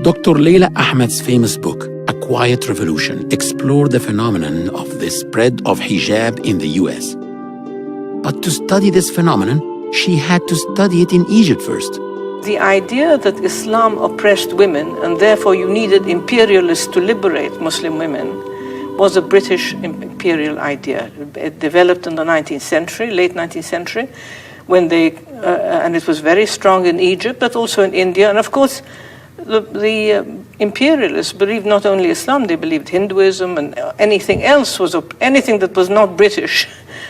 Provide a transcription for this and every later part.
Dr. Leila Ahmed's famous book, A Quiet Revolution, explored the phenomenon of the spread of hijab in the US. But to study this phenomenon, she had to study it in Egypt first. The idea that Islam oppressed women and therefore you needed imperialists to liberate Muslim women was a British imperial idea. It developed in the 19th century, late 19th century, when and it was very strong in Egypt, but also in India. And of course, the imperialists believed not only Islam, they believed Hinduism, and anything else anything that was not British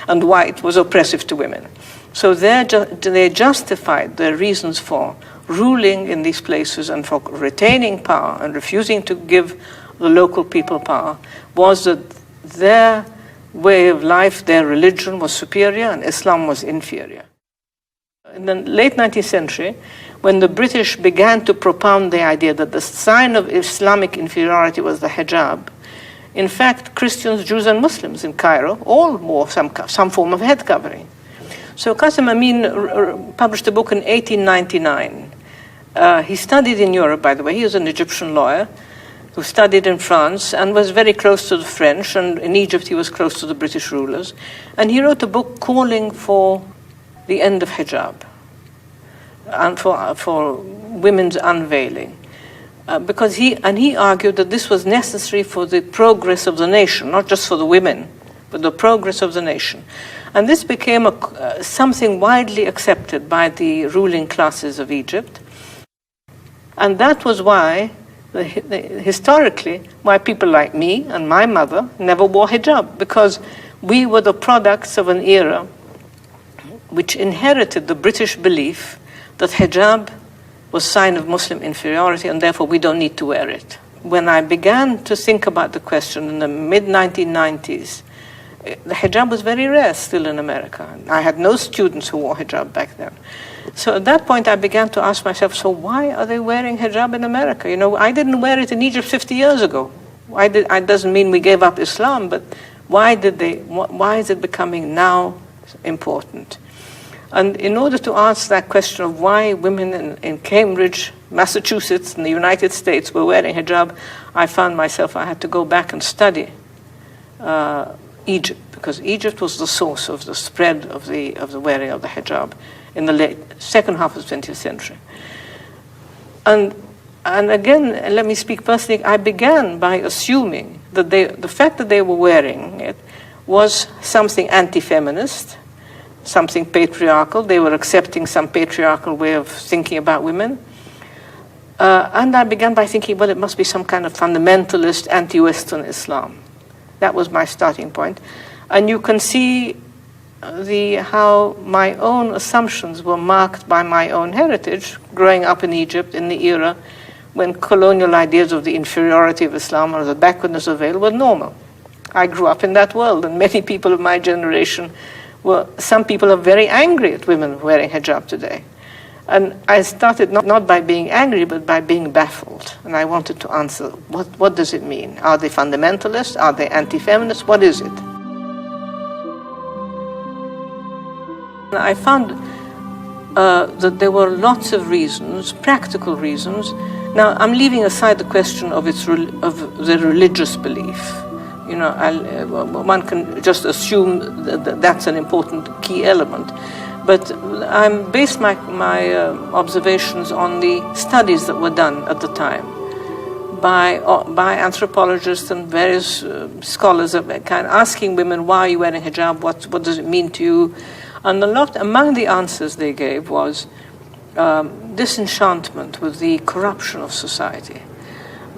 and white was oppressive to women. So they justified their reasons for ruling in these places and for retaining power and refusing to give the local people power was that their way of life, their religion was superior and Islam was inferior. In the late 19th century, when the British began to propound the idea that the sign of Islamic inferiority was the hijab, in fact, Christians, Jews, and Muslims in Cairo all wore some form of head covering. So Qasim Amin published a book in 1899. He studied in Europe, by the way. He was an Egyptian lawyer who studied in France and was very close to the French, and in Egypt he was close to the British rulers. And he wrote a book calling for the end of hijab and for women's unveiling. Because he argued that this was necessary for the progress of the nation, not just for the women, but the progress of the nation. And this became something widely accepted by the ruling classes of Egypt. And that was why, historically, why people like me and my mother never wore hijab, because we were the products of an era which inherited the British belief that hijab was a sign of Muslim inferiority and therefore we don't need to wear it. When I began to think about the question in the mid-1990s, the hijab was very rare still in America. I had no students who wore hijab back then. So at that point I began to ask myself, so why are they wearing hijab in America? You know, I didn't wear it in Egypt 50 years ago. It doesn't mean we gave up Islam, but why is it becoming now important? And in order to answer that question of why women in Cambridge, Massachusetts, in the United States were wearing hijab, I found myself I had to go back and study Egypt, because Egypt was the source of the spread of the wearing of the hijab in the second half of the 20th century. And again, let me speak personally, I began by assuming that the fact that they were wearing it was something anti-feminist, something patriarchal. They were accepting some patriarchal way of thinking about women. And I began by thinking, well, it must be some kind of fundamentalist, anti-Western Islam. That was my starting point. And you can see how my own assumptions were marked by my own heritage, growing up in Egypt in the era when colonial ideas of the inferiority of Islam or the backwardness of veil were normal. I grew up in that world, and many people of my generation some people are very angry at women wearing hijab today. And I started not by being angry, but by being baffled. And I wanted to answer, what does it mean? Are they fundamentalists? Are they anti-feminists? What is it? I found that there were lots of reasons, practical reasons. Now, I'm leaving aside the question of the religious belief. You know, one can just assume that that's an important key element. But I based my observations on the studies that were done at the time by anthropologists and various scholars of kind, asking women, why are you wearing hijab? What does it mean to you? And among the answers they gave was disenchantment with the corruption of society,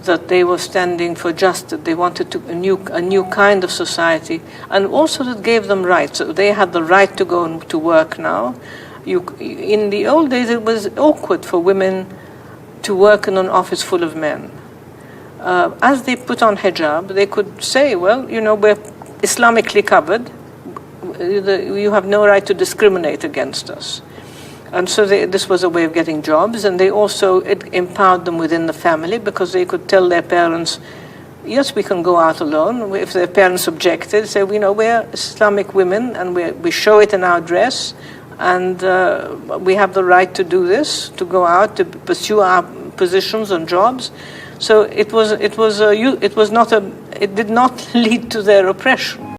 that they were standing for justice. They wanted a new kind of society, and also that gave them rights. So they had the right to go to work now. In the old days, it was awkward for women to work in an office full of men. As they put on hijab, they could say, well, you know, we're Islamically covered. You have no right to discriminate against us. And so this was a way of getting jobs, and it empowered them within the family, because they could tell their parents, yes, we can go out alone. If their parents objected, say, you know, we're Islamic women, and we show it in our dress, and we have the right to do this, to go out, to pursue our positions and jobs. So it did not lead to their oppression.